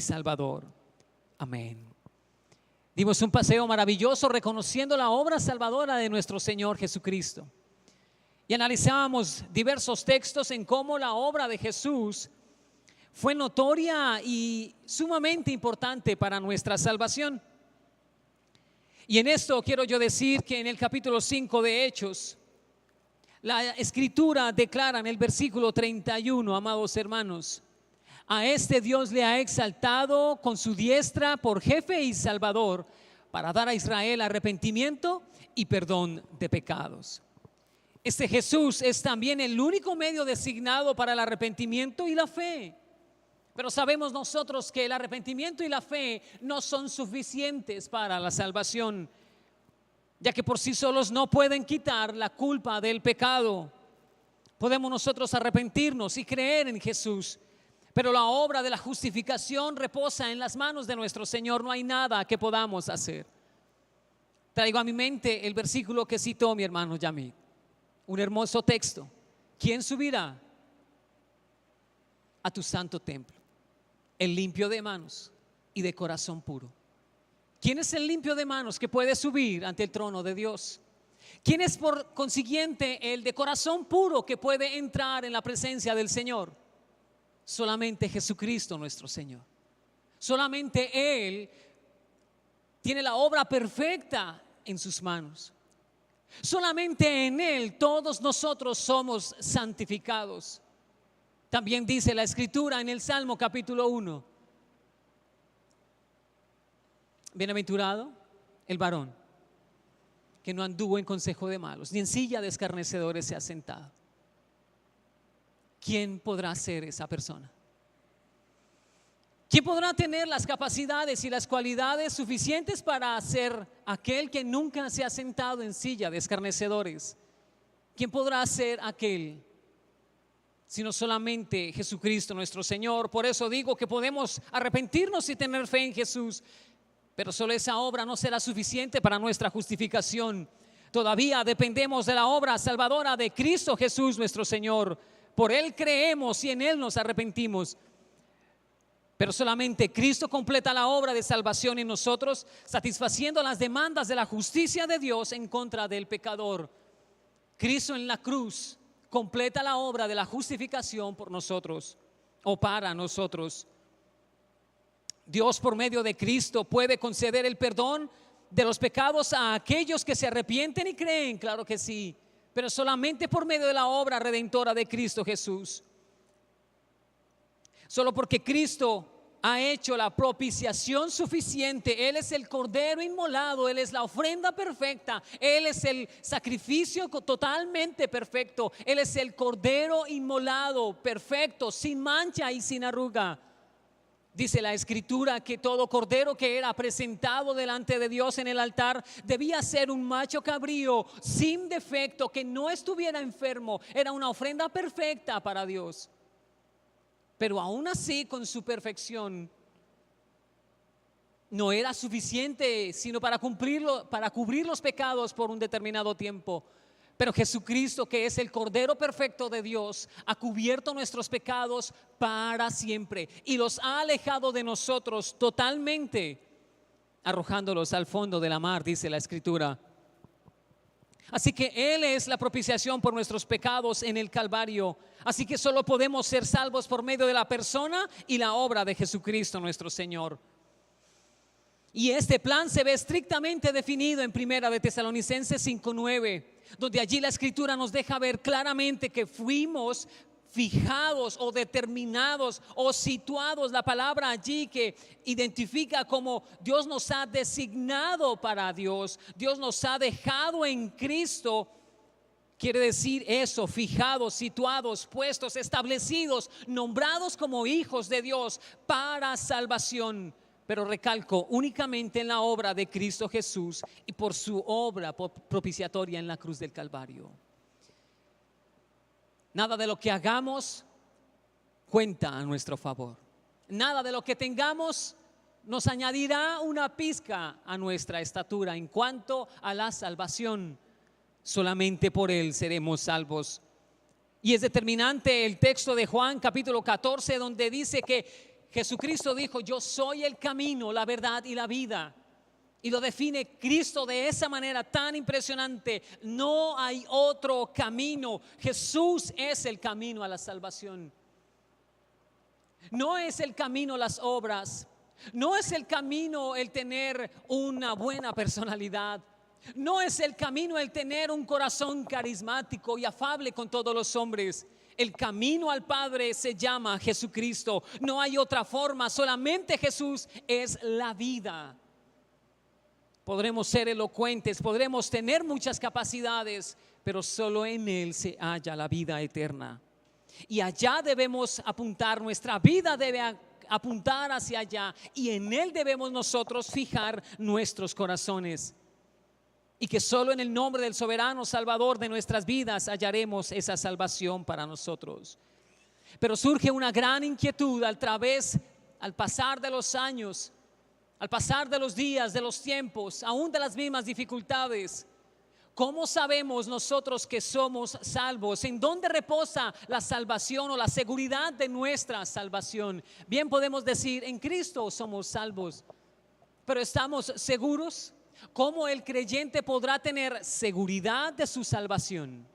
y Salvador. Amén. Dimos un paseo maravilloso reconociendo la obra salvadora de nuestro Señor Jesucristo. Y analizábamos diversos textos en cómo la obra de Jesús fue notoria y sumamente importante para nuestra salvación. Y en esto quiero yo decir que en el capítulo 5 de Hechos, la Escritura declara en el versículo 31, amados hermanos: a este Dios le ha exaltado con su diestra por jefe y salvador, para dar a Israel arrepentimiento y perdón de pecados. Este Jesús es también el único medio designado para el arrepentimiento y la fe. Pero sabemos nosotros que el arrepentimiento y la fe no son suficientes para la salvación, ya que por sí solos no pueden quitar la culpa del pecado. Podemos nosotros arrepentirnos y creer en Jesús, pero la obra de la justificación reposa en las manos de nuestro Señor. No hay nada que podamos hacer. Traigo a mi mente el versículo que citó mi hermano Yamid. Un hermoso texto. ¿Quién subirá a tu santo templo? El limpio de manos y de corazón puro. ¿Quién es el limpio de manos que puede subir ante el trono de Dios? ¿Quién es por consiguiente el de corazón puro que puede entrar en la presencia del Señor? Solamente Jesucristo nuestro Señor. Solamente Él tiene la obra perfecta en sus manos. Solamente en Él todos nosotros somos santificados. También dice la Escritura en el Salmo capítulo 1: bienaventurado el varón que no anduvo en consejo de malos, ni en silla de escarnecedores se ha sentado. ¿Quién podrá ser esa persona? ¿Quién podrá tener las capacidades y las cualidades suficientes para ser aquel que nunca se ha sentado en silla de escarnecedores? ¿Quién podrá ser aquel sino solamente Jesucristo nuestro Señor? Por eso digo que podemos arrepentirnos y tener fe en Jesús, pero solo esa obra no será suficiente para nuestra justificación. Todavía dependemos de la obra salvadora de Cristo Jesús nuestro Señor. Por Él creemos y en Él nos arrepentimos. Pero solamente Cristo completa la obra de salvación en nosotros, satisfaciendo las demandas de la justicia de Dios en contra del pecador. Cristo en la cruz completa la obra de la justificación por nosotros o para nosotros. Dios por medio de Cristo puede conceder el perdón de los pecados a aquellos que se arrepienten y creen, claro que sí, pero solamente por medio de la obra redentora de Cristo Jesús. Solo porque Cristo ha hecho la propiciación suficiente. Él es el cordero inmolado, Él es la ofrenda perfecta, Él es el sacrificio totalmente perfecto, Él es el cordero inmolado perfecto, sin mancha y sin arruga. Dice la Escritura que todo cordero que era presentado delante de Dios en el altar debía ser un macho cabrío sin defecto, que no estuviera enfermo. Era una ofrenda perfecta para Dios. Pero aún así, con su perfección, no era suficiente sino para cubrir los pecados por un determinado tiempo. Pero Jesucristo, que es el Cordero perfecto de Dios, ha cubierto nuestros pecados para siempre y los ha alejado de nosotros totalmente, arrojándolos al fondo de la mar, dice la Escritura. Así que Él es la propiciación por nuestros pecados en el Calvario. Así que solo podemos ser salvos por medio de la persona y la obra de Jesucristo nuestro Señor. Y este plan se ve estrictamente definido en Primera de Tesalonicenses 5:9, donde allí la Escritura nos deja ver claramente que fuimos fijados o determinados o situados. La palabra allí que identifica como Dios nos ha designado para Dios, Dios nos ha dejado en Cristo, quiere decir eso: fijados, situados, puestos, establecidos, nombrados como hijos de Dios para salvación. Pero recalco, únicamente en la obra de Cristo Jesús y por su obra propiciatoria en la cruz del Calvario. Nada de lo que hagamos cuenta a nuestro favor. Nada de lo que tengamos nos añadirá una pizca a nuestra estatura en cuanto a la salvación. Solamente por Él seremos salvos. Y es determinante el texto de Juan capítulo 14, donde dice que Jesucristo dijo, yo soy el camino, la verdad y la vida. Y lo define Cristo de esa manera tan impresionante. No hay otro camino. Jesús es el camino a la salvación. No es el camino las obras. No es el camino el tener una buena personalidad. No es el camino el tener un corazón carismático y afable con todos los hombres. El camino al Padre se llama Jesucristo. No hay otra forma, solamente Jesús es la vida. Podremos ser elocuentes, podremos tener muchas capacidades, pero solo en Él se halla la vida eterna. Y allá debemos apuntar, nuestra vida debe apuntar hacia allá, y en Él debemos nosotros fijar nuestros corazones. Y que solo en el nombre del soberano Salvador de nuestras vidas hallaremos esa salvación para nosotros. Pero surge una gran inquietud al pasar de los años, al pasar de los días, de los tiempos, aún de las mismas dificultades. ¿Cómo sabemos nosotros que somos salvos? ¿En dónde reposa la salvación o la seguridad de nuestra salvación? Bien podemos decir, en Cristo somos salvos, pero ¿estamos seguros? ¿Cómo el creyente podrá tener seguridad de su salvación?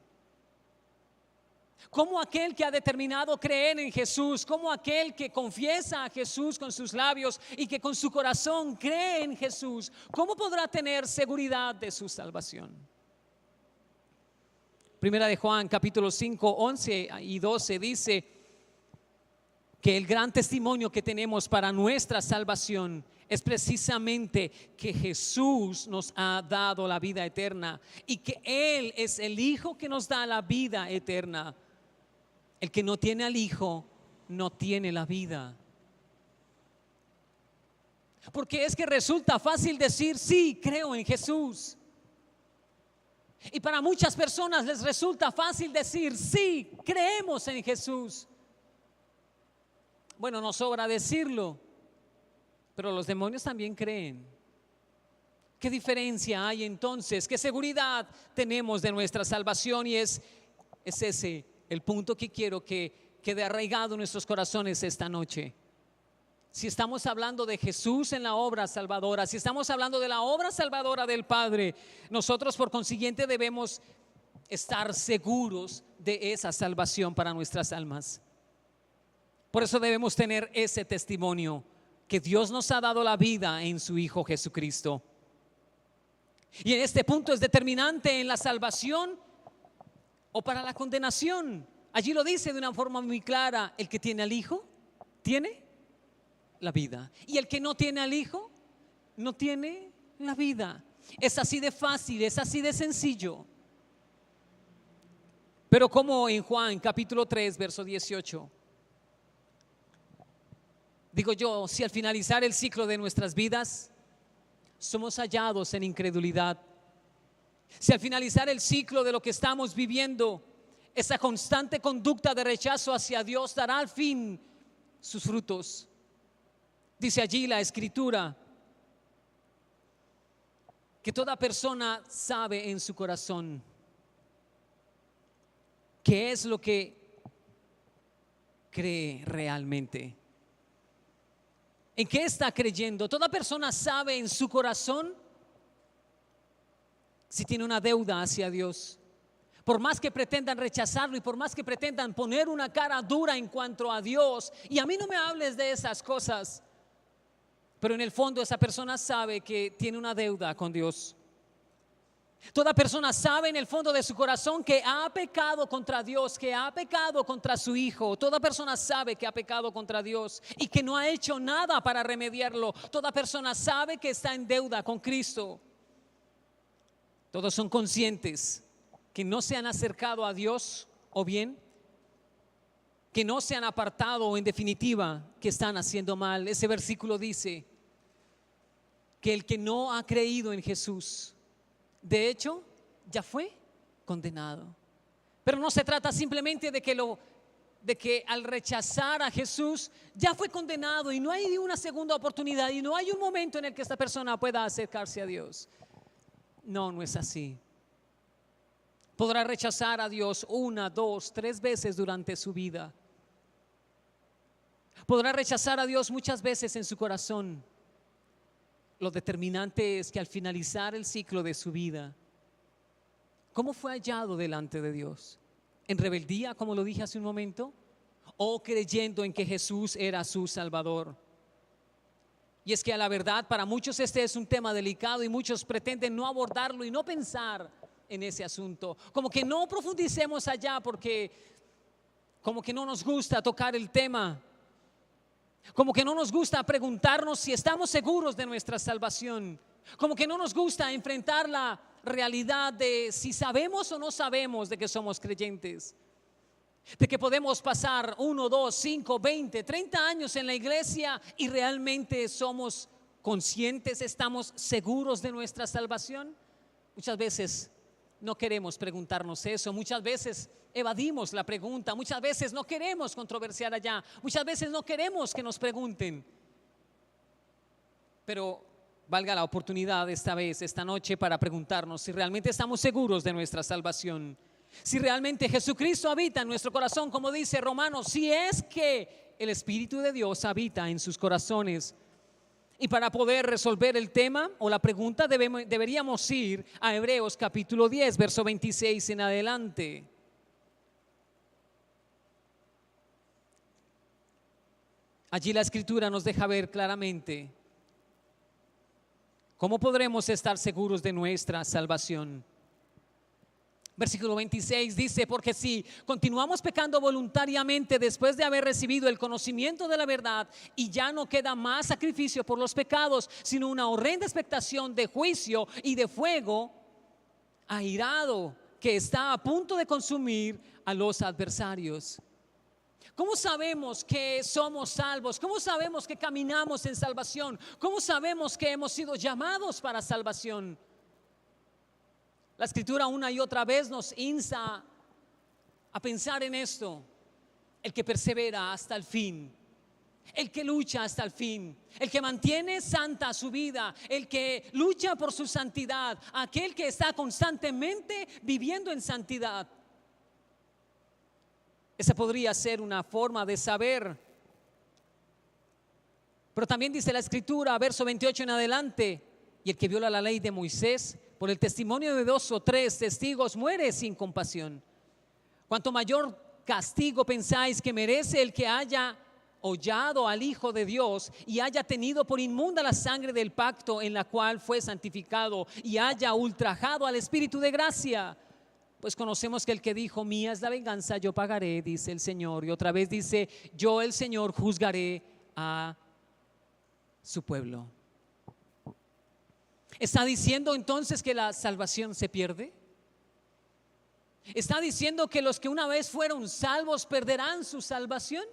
¿Cómo aquel que ha determinado creer en Jesús, como aquel que confiesa a Jesús con sus labios y que con su corazón cree en Jesús, cómo podrá tener seguridad de su salvación? Primera de Juan capítulo 5, 11 y 12 dice que el gran testimonio que tenemos para nuestra salvación es precisamente que Jesús nos ha dado la vida eterna y que Él es el Hijo que nos da la vida eterna. El que no tiene al Hijo no tiene la vida. Porque es que resulta fácil decir, sí, creo en Jesús. Y para muchas personas les resulta fácil decir, sí, creemos en Jesús. Bueno, no sobra decirlo, pero los demonios también creen. ¿Qué diferencia hay entonces? ¿Qué seguridad tenemos de nuestra salvación? Y es ese el punto que quiero que quede arraigado en nuestros corazones esta noche. Si estamos hablando de Jesús en la obra salvadora, si estamos hablando de la obra salvadora del Padre, nosotros por consiguiente debemos estar seguros de esa salvación para nuestras almas. Por eso debemos tener ese testimonio, que Dios nos ha dado la vida en su Hijo Jesucristo. Y en este punto es determinante en la salvación o para la condenación. Allí lo dice de una forma muy clara: el que tiene al Hijo tiene la vida, y el que no tiene al Hijo no tiene la vida. Es así de fácil, es así de sencillo. Pero como en Juan capítulo 3 verso 18, digo yo, si al finalizar el ciclo de nuestras vidas somos hallados en incredulidad, si al finalizar el ciclo de lo que estamos viviendo, esa constante conducta de rechazo hacia Dios dará al fin sus frutos. Dice allí la Escritura que toda persona sabe en su corazón qué es lo que cree realmente. ¿En qué está creyendo? Toda persona sabe en su corazón si tiene una deuda hacia Dios. Por más que pretendan rechazarlo y por más que pretendan poner una cara dura en cuanto a Dios, y a mí no me hables de esas cosas, pero en el fondo esa persona sabe que tiene una deuda con Dios. Toda persona sabe en el fondo de su corazón que ha pecado contra Dios, que ha pecado contra su Hijo. Toda persona sabe que ha pecado contra Dios y que no ha hecho nada para remediarlo. Toda persona sabe que está en deuda con Cristo. Todos son conscientes que no se han acercado a Dios, o bien que no se han apartado, o en definitiva que están haciendo mal. Ese versículo dice que el que no ha creído en Jesús, de hecho, ya fue condenado. Pero no se trata simplemente de que al rechazar a Jesús ya fue condenado y no hay una segunda oportunidad y no hay un momento en el que esta persona pueda acercarse a Dios. No, no es así. Podrá rechazar a Dios 1, 2, 3 veces durante su vida. Podrá rechazar a Dios muchas veces en su corazón. Lo determinante es que al finalizar el ciclo de su vida, ¿cómo fue hallado delante de Dios? ¿En rebeldía, como lo dije hace un momento? ¿O creyendo en que Jesús era su Salvador? Y es que a la verdad para muchos este es un tema delicado y muchos pretenden no abordarlo y no pensar en ese asunto. Como que no profundicemos allá porque como que no nos gusta tocar el tema. Como que no nos gusta preguntarnos si estamos seguros de nuestra salvación. Como que no nos gusta enfrentar la realidad de si sabemos o no sabemos de que somos creyentes. De que podemos pasar 1, 2, 5, 20, 30 años en la iglesia y realmente somos conscientes, estamos seguros de nuestra salvación. Muchas veces no queremos preguntarnos eso, muchas veces evadimos la pregunta, muchas veces no queremos controversiar allá, muchas veces no queremos que nos pregunten. Pero valga la oportunidad esta vez, esta noche, para preguntarnos si realmente estamos seguros de nuestra salvación. Si realmente Jesucristo habita en nuestro corazón, como dice Romanos, si es que el Espíritu de Dios habita en sus corazones. Y para poder resolver el tema o la pregunta deberíamos ir a Hebreos capítulo 10, verso 26 en adelante. Allí la Escritura nos deja ver claramente cómo podremos estar seguros de nuestra salvación. Versículo 26 dice: porque si continuamos pecando voluntariamente después de haber recibido el conocimiento de la verdad, y ya no queda más sacrificio por los pecados, sino una horrenda expectación de juicio y de fuego airado que está a punto de consumir a los adversarios. ¿Cómo sabemos que somos salvos? ¿Cómo sabemos que caminamos en salvación? ¿Cómo sabemos que hemos sido llamados para salvación? La Escritura una y otra vez nos insta a pensar en esto: el que persevera hasta el fin, el que lucha hasta el fin, el que mantiene santa su vida, el que lucha por su santidad, aquel que está constantemente viviendo en santidad. Esa podría ser una forma de saber. Pero también dice la Escritura, verso 28 en adelante: y el que viola la ley de Moisés, por el testimonio de 2 o 3 testigos, muere sin compasión. Cuanto mayor castigo pensáis que merece el que haya hollado al Hijo de Dios y haya tenido por inmunda la sangre del pacto en la cual fue santificado, y haya ultrajado al Espíritu de gracia. Pues conocemos que el que dijo: mía es la venganza, yo pagaré, dice el Señor. Y otra vez dice: yo, el Señor, juzgaré a su pueblo. ¿Está diciendo entonces que la salvación se pierde? ¿Está diciendo que los que una vez fueron salvos perderán su salvación?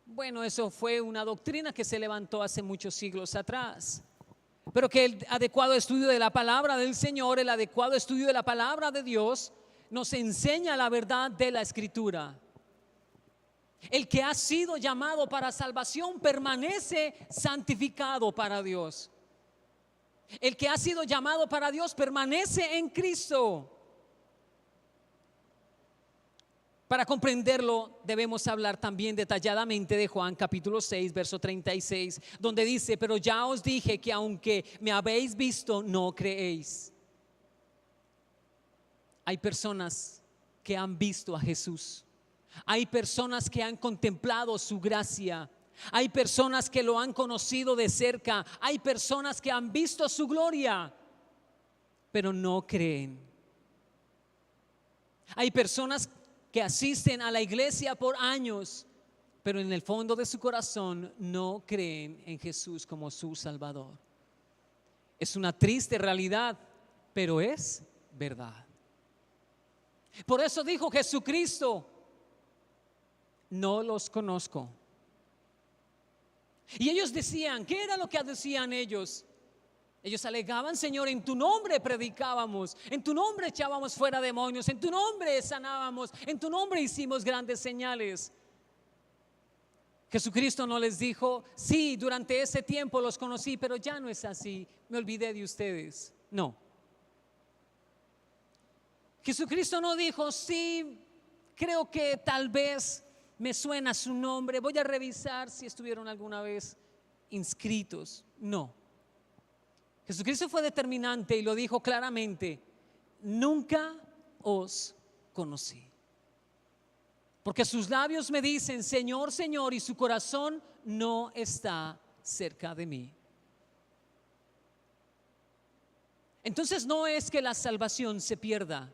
Bueno, eso fue una doctrina que se levantó hace muchos siglos atrás. Pero que el adecuado estudio de la palabra del Señor, el adecuado estudio de la palabra de Dios, nos enseña la verdad de la Escritura. El que ha sido llamado para salvación permanece santificado para Dios. El que ha sido llamado para Dios permanece en Cristo. Para comprenderlo debemos hablar también detalladamente de Juan capítulo 6, verso 36, donde dice: pero ya os dije que aunque me habéis visto, no creéis. Hay personas que han visto a Jesús. Hay personas que han contemplado su gracia. Hay personas que lo han conocido de cerca. Hay personas que han visto su gloria, pero no creen. Hay personas que asisten a la iglesia por años, pero en el fondo de su corazón no creen en Jesús como su Salvador. Es una triste realidad, pero es verdad. Por eso dijo Jesucristo: no los conozco. Y ellos decían, ¿qué era lo que decían ellos? Ellos alegaban: Señor, en tu nombre predicábamos, en tu nombre echábamos fuera demonios, en tu nombre sanábamos, en tu nombre hicimos grandes señales. Jesucristo no les dijo: sí, durante ese tiempo los conocí, pero ya no es así, me olvidé de ustedes. No. Jesucristo no dijo: sí, creo que tal vez me suena su nombre, voy a revisar si estuvieron alguna vez inscritos. No. Jesucristo fue determinante y lo dijo claramente: nunca os conocí. Porque sus labios me dicen Señor, Señor, y su corazón no está cerca de mí. Entonces no es que la salvación se pierda,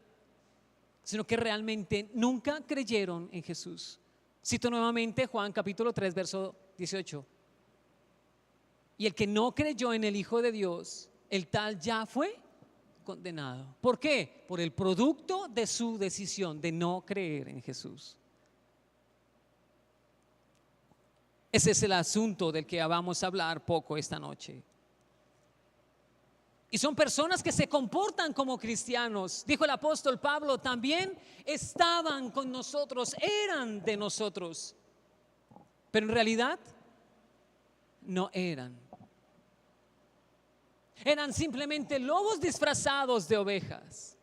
sino que realmente nunca creyeron en Jesús. Cito nuevamente Juan capítulo 3, verso 18. Y el que no creyó en el Hijo de Dios, el tal ya fue condenado. ¿Por qué? Por el producto de su decisión de no creer en Jesús. Ese es el asunto del que vamos a hablar poco esta noche. Y son personas que se comportan como cristianos. Dijo el apóstol Pablo, también estaban con nosotros, eran de nosotros, pero en realidad no eran. Eran simplemente lobos disfrazados de ovejas.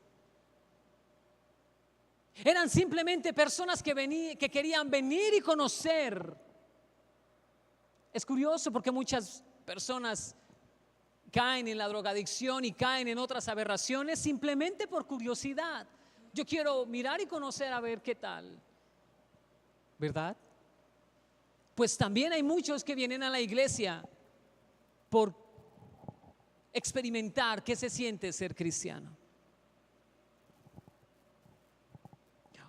Eran simplemente personas que querían venir y conocer. Es curioso porque muchas personas caen en la drogadicción y caen en otras aberraciones simplemente por curiosidad. Yo quiero mirar y conocer a ver qué tal, ¿verdad? Pues también hay muchos que vienen a la iglesia por experimentar qué se siente ser cristiano.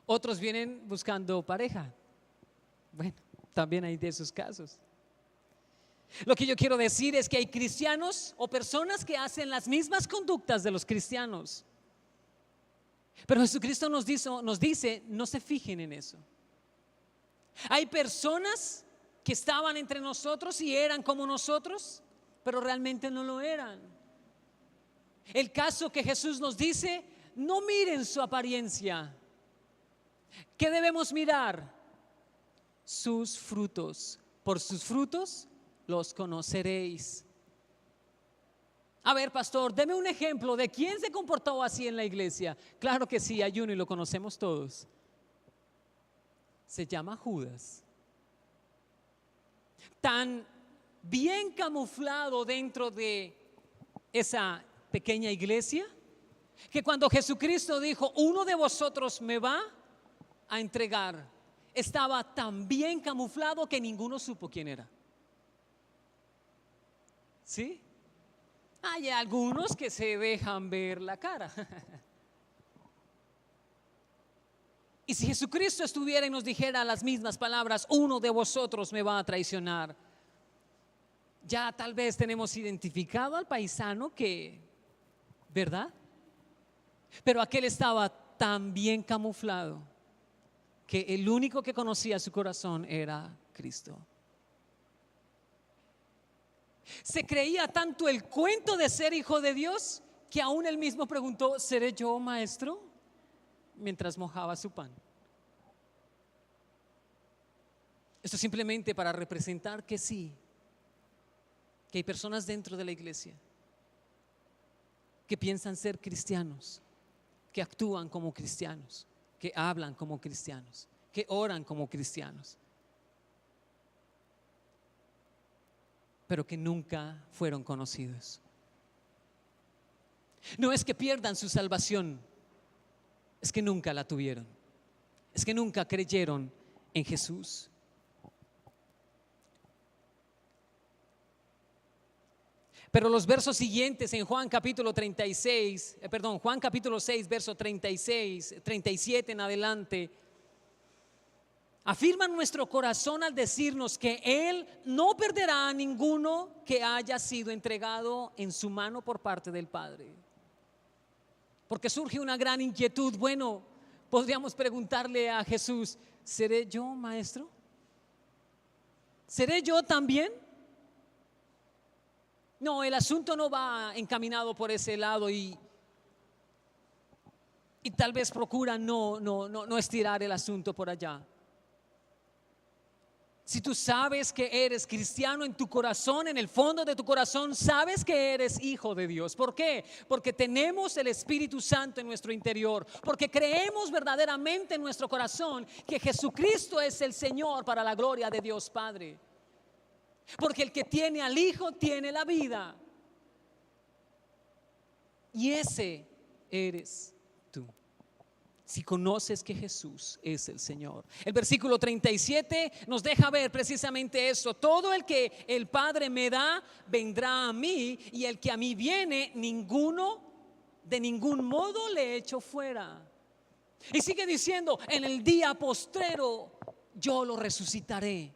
Otros vienen buscando pareja. Bueno, también hay de esos casos. Lo que yo quiero decir es que hay cristianos o personas que hacen las mismas conductas de los cristianos. Pero Jesucristo nos dice, no se fijen en eso. Hay personas que estaban entre nosotros y eran como nosotros, pero realmente no lo eran. El caso que Jesús nos dice, no miren su apariencia. ¿Qué debemos mirar? Sus frutos. Por sus frutos los conoceréis. A ver, pastor, deme un ejemplo de quién se comportó así en la iglesia. Claro que sí, hay uno y lo conocemos todos. Se llama Judas. Tan bien camuflado dentro de esa pequeña iglesia, que cuando Jesucristo dijo, uno de vosotros me va a entregar, estaba tan bien camuflado que ninguno supo quién era. ¿Sí? Hay algunos que se dejan ver la cara. Y si Jesucristo estuviera y nos dijera las mismas palabras, uno de vosotros me va a traicionar, ya tal vez tenemos identificado al paisano que, ¿verdad? Pero aquel estaba tan bien camuflado que el único que conocía su corazón era Cristo. Se creía tanto el cuento de ser hijo de Dios que aún él mismo preguntó, ¿seré yo maestro? Mientras mojaba su pan. Esto simplemente para representar que sí, que hay personas dentro de la iglesia que piensan ser cristianos, que actúan como cristianos, que hablan como cristianos, que oran como cristianos, pero que nunca fueron conocidos. No es que pierdan su salvación, es que nunca la tuvieron, es que nunca creyeron en Jesús. Pero los versos siguientes en Juan capítulo 6, verso 36, 37 en adelante, afirman nuestro corazón al decirnos que Él no perderá a ninguno que haya sido entregado en su mano por parte del Padre. Porque surge una gran inquietud. Bueno, podríamos preguntarle a Jesús, ¿seré yo maestro? ¿Seré yo también? No, el asunto no va encaminado por ese lado y tal vez procura no estirar el asunto por allá. Si tú sabes que eres cristiano en tu corazón, en el fondo de tu corazón, sabes que eres hijo de Dios. ¿Por qué? Porque tenemos el Espíritu Santo en nuestro interior. Porque creemos verdaderamente en nuestro corazón que Jesucristo es el Señor para la gloria de Dios Padre. Porque el que tiene al Hijo tiene la vida. Y ese eres tú. Si conoces que Jesús es el Señor. El versículo 37 nos deja ver precisamente eso. Todo el que el Padre me da, vendrá a mí, y el que a mí viene, de ningún modo le echo fuera. Y sigue diciendo, en el día postrero yo lo resucitaré.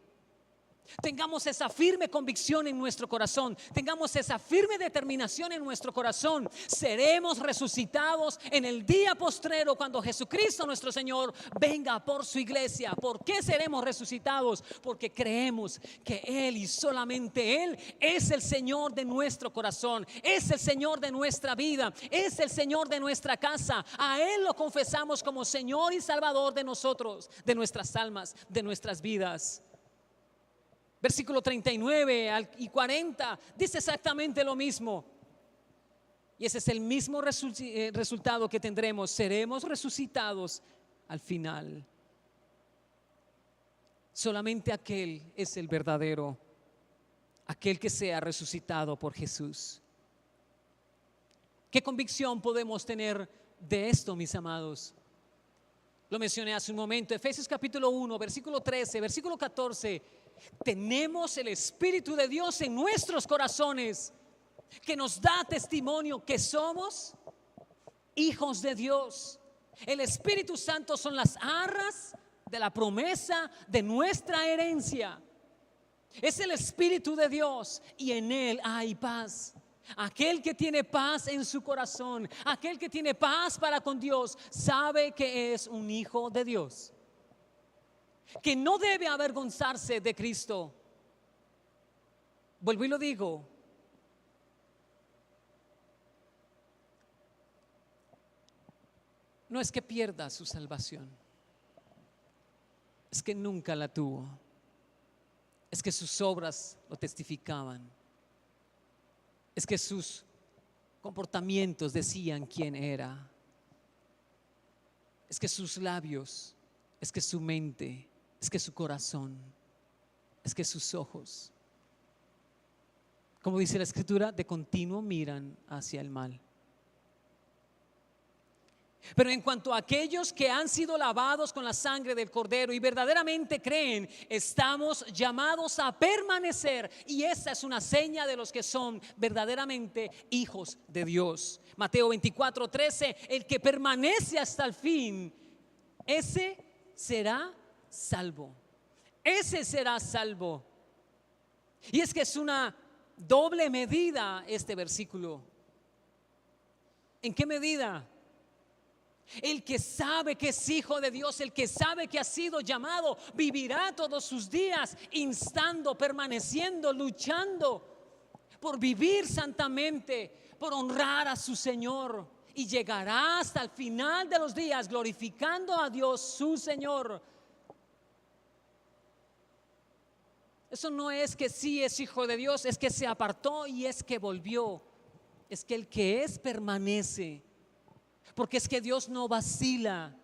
Tengamos esa firme convicción en nuestro corazón, tengamos esa firme determinación en nuestro corazón. Seremos resucitados en el día postrero cuando Jesucristo nuestro Señor venga por su iglesia. ¿Por qué seremos resucitados? Porque creemos que Él y solamente Él es el Señor de nuestro corazón, es el Señor de nuestra vida, es el Señor de nuestra casa. A Él lo confesamos como Señor y Salvador de nosotros, de nuestras almas, de nuestras vidas. Versículo 39 y 40 dice exactamente lo mismo. Y ese es el mismo resultado que tendremos. Seremos resucitados al final. Solamente aquel es el verdadero, aquel que sea resucitado por Jesús. ¿Qué convicción podemos tener de esto, mis amados? Lo mencioné hace un momento. Efesios capítulo 1, versículo 13, versículo 14. Tenemos el Espíritu de Dios en nuestros corazones, que nos da testimonio que somos hijos de Dios. El Espíritu Santo son las arras de la promesa de nuestra herencia. Es el Espíritu de Dios y en Él hay paz. Aquel que tiene paz en su corazón, aquel que tiene paz para con Dios, sabe que es un hijo de Dios, que no debe avergonzarse de Cristo. Vuelvo y lo digo. No es que pierda su salvación, es que nunca la tuvo. Es que sus obras lo testificaban. Es que sus comportamientos decían quién era. Es que sus labios, es que su mente, es que su corazón, es que sus ojos, como dice la Escritura, de continuo miran hacia el mal. Pero en cuanto a aquellos que han sido lavados con la sangre del Cordero y verdaderamente creen, estamos llamados a permanecer, y esa es una seña de los que son verdaderamente hijos de Dios. Mateo 24:13, el que permanece hasta el fin, ese será salvo. Ese será salvo. Y es que es una doble medida este versículo. ¿En qué medida? El que sabe que es hijo de Dios, el que sabe que ha sido llamado, vivirá todos sus días instando, permaneciendo, luchando por vivir santamente, por honrar a su Señor, y llegará hasta el final de los días glorificando a Dios su Señor. Eso no es que sí es hijo de Dios, es que se apartó y es que volvió. Es que el que es permanece. Porque es que Dios no vacila.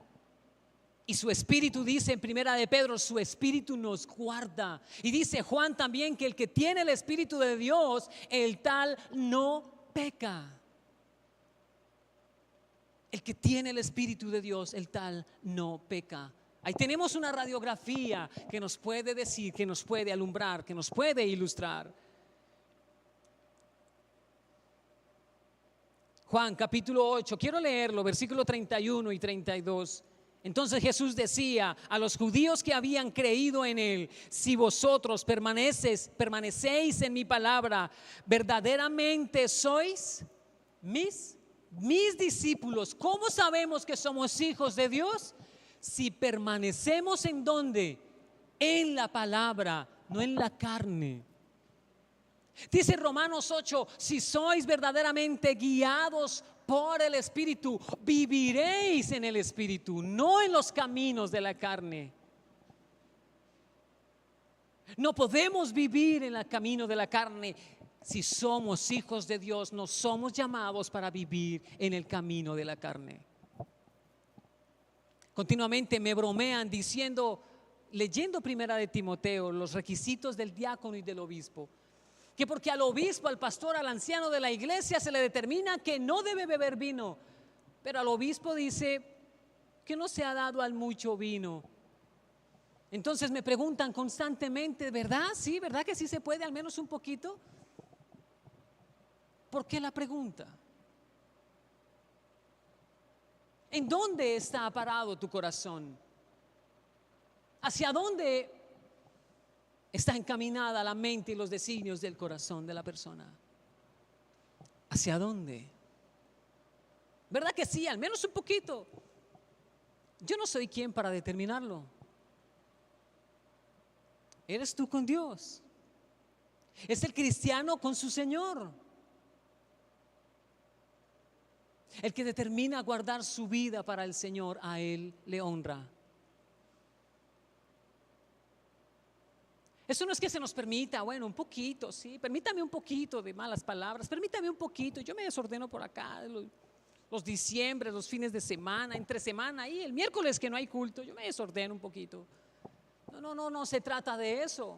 Y su Espíritu, dice en primera de Pedro, su Espíritu nos guarda. Y dice Juan también que el que tiene el Espíritu de Dios, el tal no peca. El que tiene el Espíritu de Dios, el tal no peca. Ahí tenemos una radiografía que nos puede decir, que nos puede alumbrar, que nos puede ilustrar. Juan capítulo 8, quiero leerlo, versículo 31 y 32. Entonces Jesús decía a los judíos que habían creído en Él: si vosotros permanecéis en mi palabra, verdaderamente sois mis discípulos. ¿Cómo sabemos que somos hijos de Dios? Si permanecemos ¿en dónde? En la palabra, no en la carne. Dice Romanos 8, si sois verdaderamente guiados por el Espíritu, viviréis en el Espíritu, no en los caminos de la carne. No podemos vivir en el camino de la carne. Si somos hijos de Dios, no somos llamados para vivir en el camino de la carne. Continuamente me bromean diciendo, leyendo primera de Timoteo, los requisitos del diácono y del obispo, que porque al obispo, al pastor, al anciano de la iglesia se le determina que no debe beber vino, pero al obispo dice que no se ha dado al mucho vino. Entonces me preguntan constantemente, ¿verdad? Sí, ¿verdad que sí se puede al menos un poquito? ¿Por qué la pregunta? ¿En dónde está parado tu corazón? ¿Hacia dónde está encaminada la mente y los designios del corazón de la persona? ¿Hacia dónde? ¿Verdad que sí? Al menos un poquito. Yo no soy quien para determinarlo. Eres tú con Dios. Es el cristiano con su Señor, el que determina guardar su vida para el Señor. A Él le honra. Eso no es que se nos permita, bueno, un poquito, sí, permítame un poquito de malas palabras, permítame un poquito, yo me desordeno por acá, los diciembres, los fines de semana, entre semana, ahí el miércoles que no hay culto, yo me desordeno un poquito. No se trata de eso.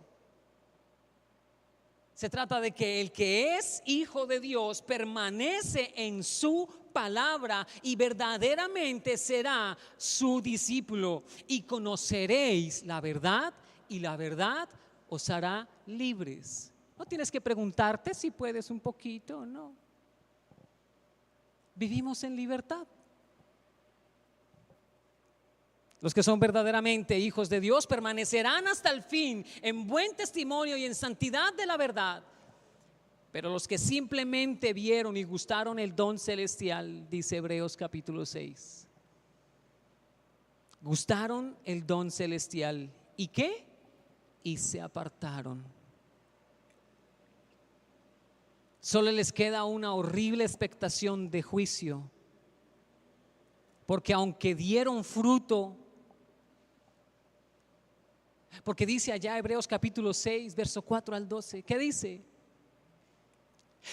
Se trata de que el que es hijo de Dios permanece en su palabra y verdaderamente será su discípulo. Y conoceréis la verdad y la verdad os hará libres. No tienes que preguntarte si puedes un poquito o no. Vivimos en libertad. Los que son verdaderamente hijos de Dios permanecerán hasta el fin en buen testimonio y en santidad de la verdad. Pero los que simplemente vieron y gustaron el don celestial, dice Hebreos capítulo 6, gustaron el don celestial. ¿Y qué? Y se apartaron. Solo les queda una horrible expectación de juicio, porque aunque dieron fruto, porque dice allá Hebreos capítulo 6, verso 4 al 12, ¿qué dice?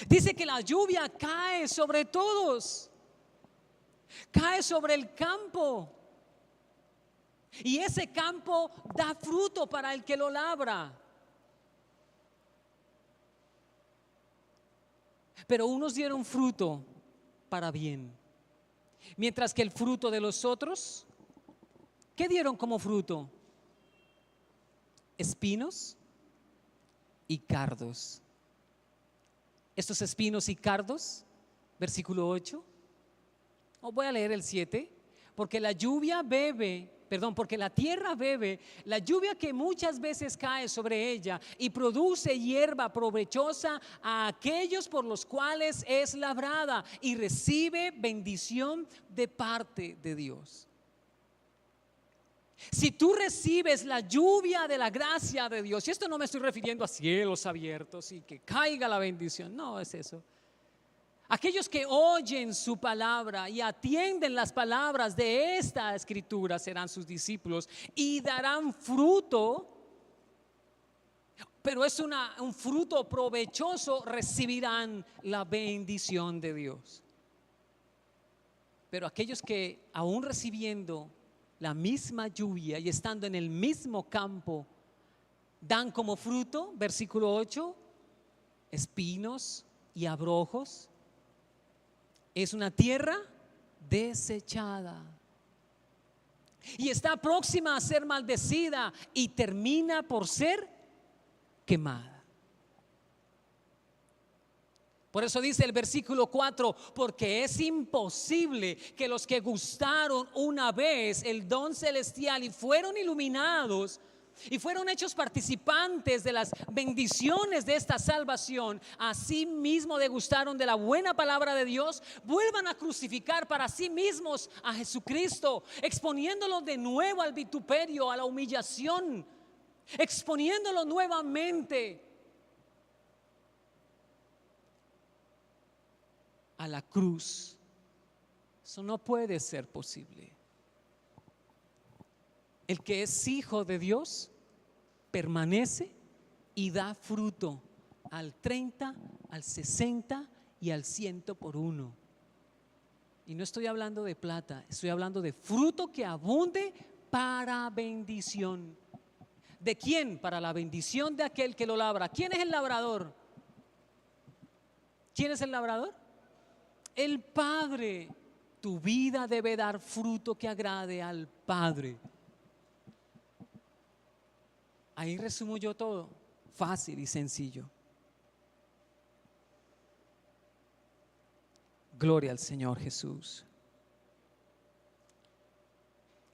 Dice que la lluvia cae sobre todos, cae sobre el campo, y ese campo da fruto para el que lo labra. Pero unos dieron fruto para bien, mientras que el fruto de los otros, ¿qué dieron como fruto? Espinos y cardos. Estos espinos y cardos, versículo 8. Voy a leer el 7. Porque la tierra bebe la lluvia que muchas veces cae sobre ella y produce hierba provechosa a aquellos por los cuales es labrada y recibe bendición de parte de Dios. Si tú recibes la lluvia de la gracia de Dios, y esto no me estoy refiriendo a cielos abiertos y que caiga la bendición, no es eso. Aquellos que oyen su palabra y atienden las palabras de esta escritura serán sus discípulos y darán fruto, pero es un fruto provechoso, recibirán la bendición de Dios. Pero aquellos que aún recibiendo la misma lluvia y estando en el mismo campo, dan como fruto, versículo 8, espinos y abrojos. Es una tierra desechada y está próxima a ser maldecida y termina por ser quemada. Por eso dice el versículo 4, porque es imposible que los que gustaron una vez el don celestial y fueron iluminados y fueron hechos participantes de las bendiciones de esta salvación, así mismo degustaron de la buena palabra de Dios, vuelvan a crucificar para sí mismos a Jesucristo, exponiéndolo de nuevo al vituperio, a la humillación, exponiéndolo nuevamente a la cruz. Eso no puede ser posible. El que es hijo de Dios permanece y da fruto al 30, al 60 y al 100 por uno. Y no estoy hablando de plata, estoy hablando de fruto que abunde para bendición. ¿De quién? Para la bendición de aquel que lo labra. ¿Quién es el labrador? ¿Quién es el labrador? El Padre. Tu vida debe dar fruto que agrade al Padre. Ahí resumo yo todo, fácil y sencillo. Gloria al Señor Jesús.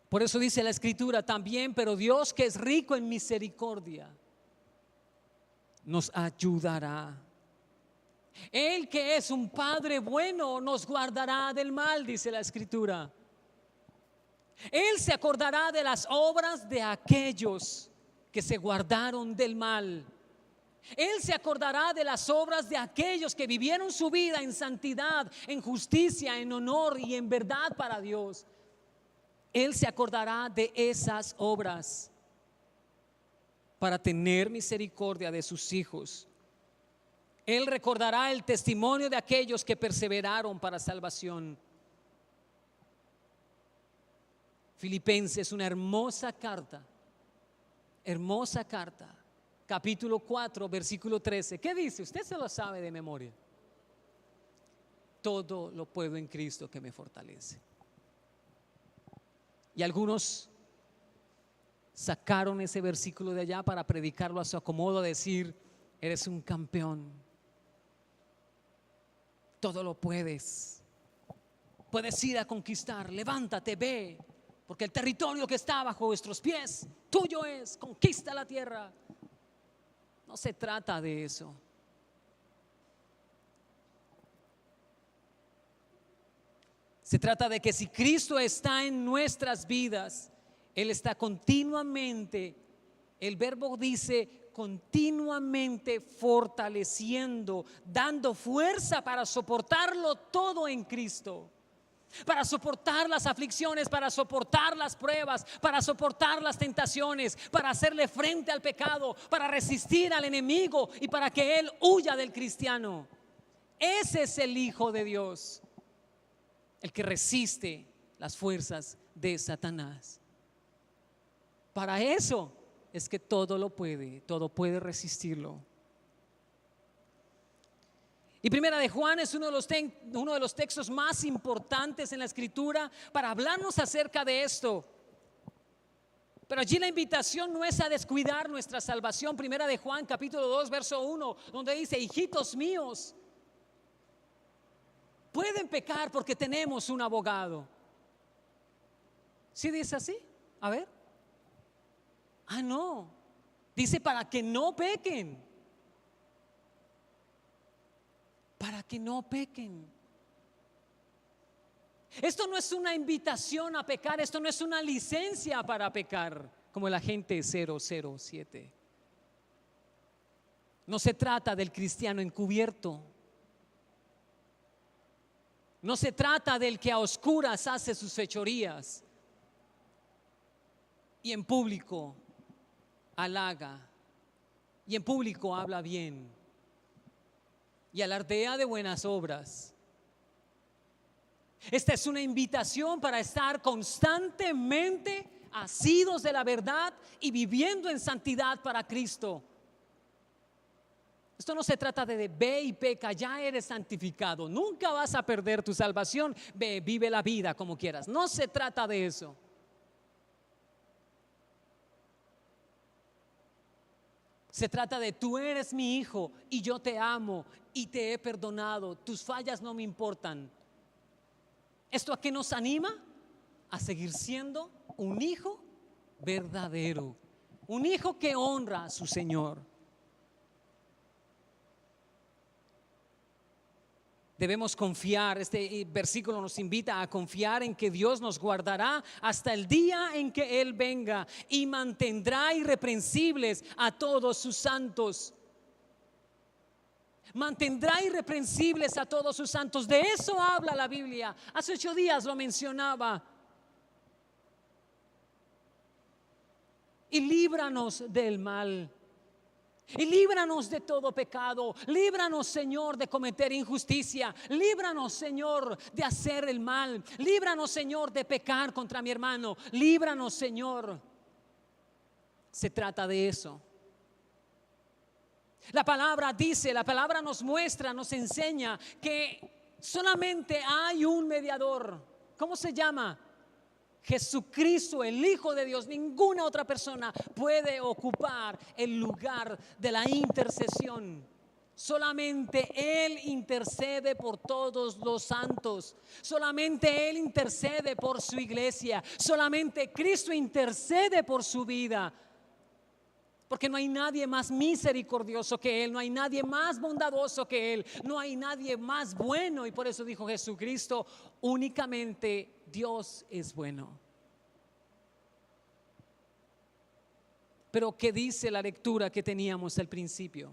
Por eso dice la Escritura también, pero Dios, que es rico en misericordia, nos ayudará. Él, que es un Padre bueno, nos guardará del mal, dice la Escritura. Él se acordará de las obras de aquellos que se guardaron del mal. Él se acordará de las obras de aquellos que vivieron su vida en santidad, en justicia, en honor y en verdad para Dios. Él se acordará de esas obras para tener misericordia de sus hijos. Él recordará el testimonio de aquellos que perseveraron para salvación. Filipenses, una hermosa carta, capítulo 4, versículo 13. ¿Qué dice? Usted se lo sabe de memoria. Todo lo puedo en Cristo que me fortalece. Y algunos sacaron ese versículo de allá para predicarlo a su acomodo, decir: eres un campeón. Todo lo puedes. Puedes ir a conquistar. Levántate, ve. Porque el territorio que está bajo vuestros pies, tuyo es. Conquista la tierra. No se trata de eso. Se trata de que si Cristo está en nuestras vidas, Él está continuamente, el verbo dice continuamente fortaleciendo, dando fuerza para soportarlo todo en Cristo. Para soportar las aflicciones, para soportar las pruebas, para soportar las tentaciones, para hacerle frente al pecado, para resistir al enemigo y para que él huya del cristiano. Ese es el Hijo de Dios, el que resiste las fuerzas de Satanás. Para eso es que todo puede resistirlo. Y Primera de Juan es uno de los textos más importantes en la Escritura para hablarnos acerca de esto. Pero allí la invitación no es a descuidar nuestra salvación. Primera de Juan capítulo 2 verso 1, donde dice: hijitos míos, pueden pecar porque tenemos un abogado. ¿Sí dice así? A ver. No, dice para que no pequen. Para que no pequen. Esto no es una invitación a pecar, esto no es una licencia para pecar, como el agente 007. No se trata del cristiano encubierto. No se trata del que a oscuras hace sus fechorías y en público halaga y en público habla bien y alardea de buenas obras. Esta es una invitación para estar constantemente asidos de la verdad y viviendo en santidad para Cristo. Esto no se trata de ve y peca, ya eres santificado, nunca vas a perder tu salvación, ve, vive la vida como quieras. No se trata de eso. Se trata de tú eres mi hijo y yo te amo y te he perdonado, tus fallas no me importan. ¿Esto a qué nos anima? A seguir siendo un hijo verdadero, un hijo que honra a su Señor. Debemos confiar, este versículo nos invita a confiar en que Dios nos guardará hasta el día en que Él venga y mantendrá irreprensibles a todos sus santos. Mantendrá irreprensibles a todos sus santos. De eso habla la Biblia. Hace 8 días lo mencionaba. Y líbranos del mal. Y líbranos de todo pecado. Líbranos, Señor, de cometer injusticia. Líbranos, Señor, de hacer el mal. Líbranos, Señor, de pecar contra mi hermano. Líbranos, Señor. Se trata de eso. La palabra dice, la palabra nos muestra, nos enseña que solamente hay un mediador. ¿Cómo se llama? Jesucristo, el Hijo de Dios. Ninguna otra persona puede ocupar el lugar de la intercesión. Solamente Él intercede por todos los santos. Solamente Él intercede por su iglesia. Solamente Cristo intercede por su vida. Porque no hay nadie más misericordioso que Él, no hay nadie más bondadoso que Él, no hay nadie más bueno. Y por eso dijo Jesucristo, únicamente Dios es bueno. Pero ¿qué dice la lectura que teníamos al principio?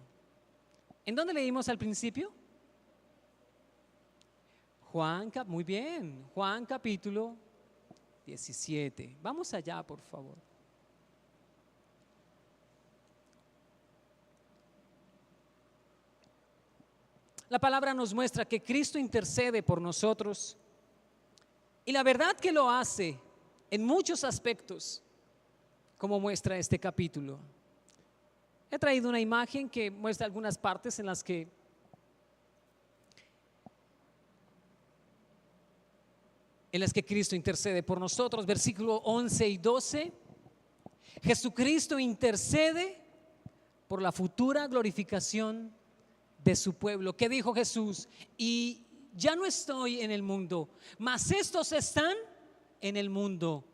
¿En dónde leímos al principio? Muy bien, Juan capítulo 17. Vamos allá, por favor. La palabra nos muestra que Cristo intercede por nosotros y la verdad que lo hace en muchos aspectos, como muestra este capítulo. He traído una imagen que muestra algunas partes en las que Cristo intercede por nosotros. Versículo 11 y 12. Jesucristo intercede por la futura glorificación de su pueblo. ¿Qué dijo Jesús? Y ya no estoy en el mundo, mas estos están en el mundo.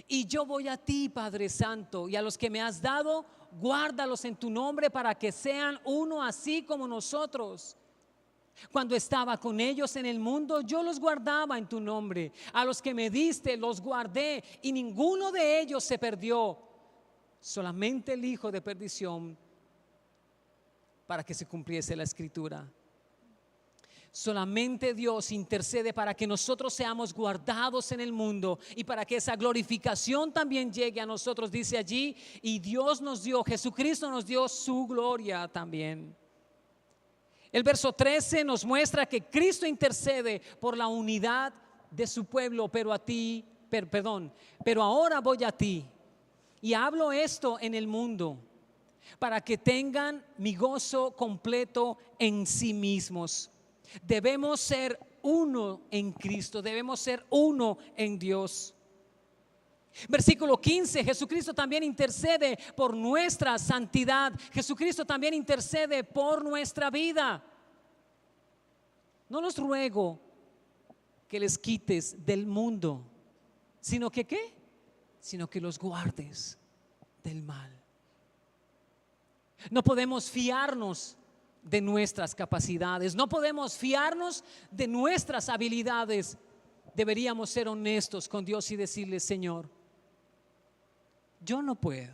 Y yo voy a ti, Padre Santo, y a los que me has dado, guárdalos en tu nombre para que sean uno así como nosotros. Cuando estaba con ellos en el mundo, yo los guardaba en tu nombre. A los que me diste, los guardé, y ninguno de ellos se perdió. Solamente el hijo de perdición, para que se cumpliese la escritura. Solamente Dios intercede para que nosotros seamos guardados en el mundo y para que esa glorificación también llegue a nosotros. Dice allí, y Dios nos dio, Jesucristo nos dio su gloria también. El verso 13 nos muestra que Cristo intercede por la unidad de su pueblo, pero ahora voy a ti y hablo esto en el mundo, para que tengan mi gozo completo en sí mismos. Debemos ser uno en Cristo, debemos ser uno en Dios. Versículo 15, Jesucristo también intercede por nuestra santidad. Jesucristo también intercede por nuestra vida. No los ruego que les quites del mundo, sino que ¿qué? Sino que los guardes del mal. No podemos fiarnos de nuestras capacidades, no podemos fiarnos de nuestras habilidades. Deberíamos ser honestos con Dios y decirle: Señor, yo no puedo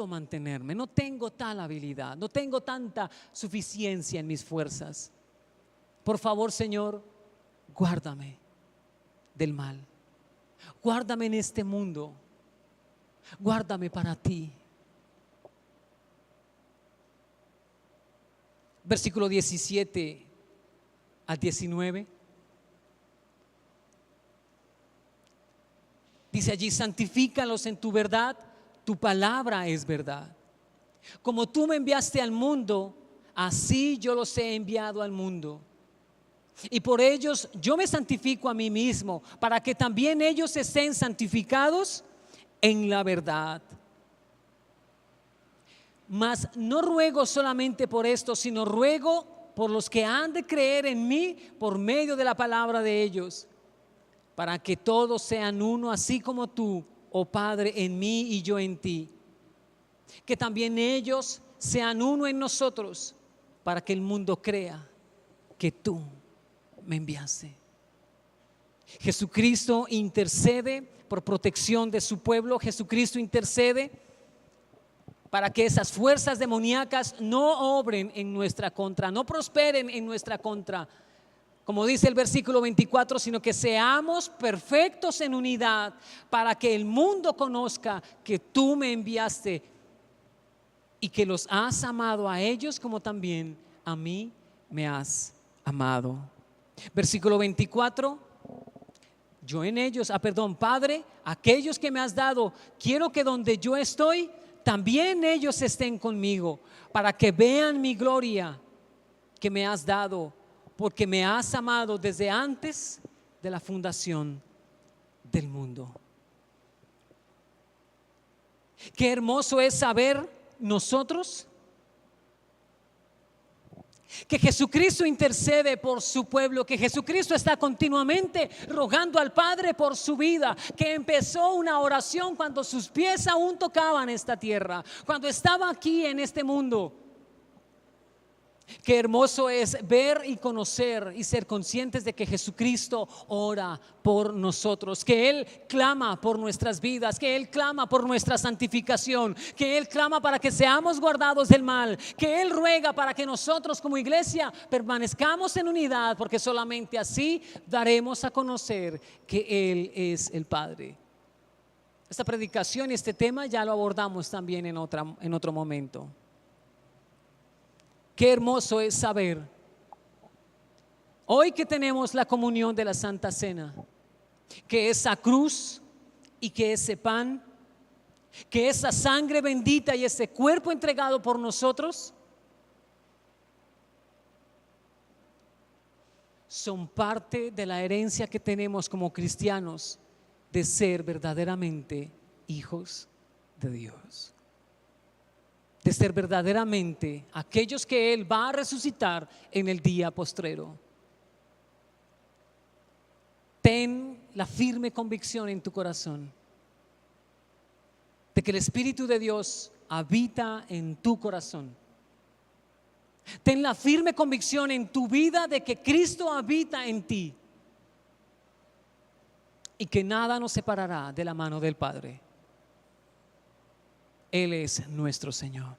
mantenerme, no tengo tal habilidad, no tengo tanta suficiencia en mis fuerzas. Por favor, Señor, guárdame del mal, guárdame en este mundo, guárdame para ti. Versículo 17 al 19. Dice allí: santifícalos en tu verdad, tu palabra es verdad. Como tú me enviaste al mundo, así yo los he enviado al mundo. Y por ellos yo me santifico a mí mismo, para que también ellos estén santificados en la verdad. Mas no ruego solamente por esto, sino ruego por los que han de creer en mí por medio de la palabra de ellos, para que todos sean uno, así como tú, oh Padre, en mí y yo en ti. Que también ellos sean uno en nosotros, para que el mundo crea que tú me enviaste. Jesucristo intercede por protección de su pueblo. Jesucristo intercede para que esas fuerzas demoníacas no obren en nuestra contra, no prosperen en nuestra contra. como dice el versículo 24, sino que seamos perfectos en unidad para que el mundo conozca que tú me enviaste y que los has amado a ellos como también a mí me has amado. Versículo 24, yo en ellos, Padre, aquellos que me has dado, quiero que donde yo estoy, también ellos estén conmigo, para que vean mi gloria que me has dado, porque me has amado desde antes de la fundación del mundo. Qué hermoso es saber nosotros que Jesucristo intercede por su pueblo, que Jesucristo está continuamente rogando al Padre por su vida, que empezó una oración cuando sus pies aún tocaban esta tierra, cuando estaba aquí en este mundo. Qué hermoso es ver y conocer y ser conscientes de que Jesucristo ora por nosotros, que Él clama por nuestras vidas, que Él clama por nuestra santificación, que Él clama para que seamos guardados del mal, que Él ruega para que nosotros como iglesia permanezcamos en unidad, porque solamente así daremos a conocer que Él es el Padre. Esta predicación y este tema ya lo abordamos también en otro momento. Qué hermoso es saber, hoy que tenemos la comunión de la Santa Cena, que esa cruz y que ese pan, que esa sangre bendita y ese cuerpo entregado por nosotros son parte de la herencia que tenemos como cristianos de ser verdaderamente hijos de Dios, de ser verdaderamente aquellos que Él va a resucitar en el día postrero. Ten la firme convicción en tu corazón de que el Espíritu de Dios habita en tu corazón. Ten la firme convicción en tu vida de que Cristo habita en ti y que nada nos separará de la mano del Padre. Él es nuestro Señor.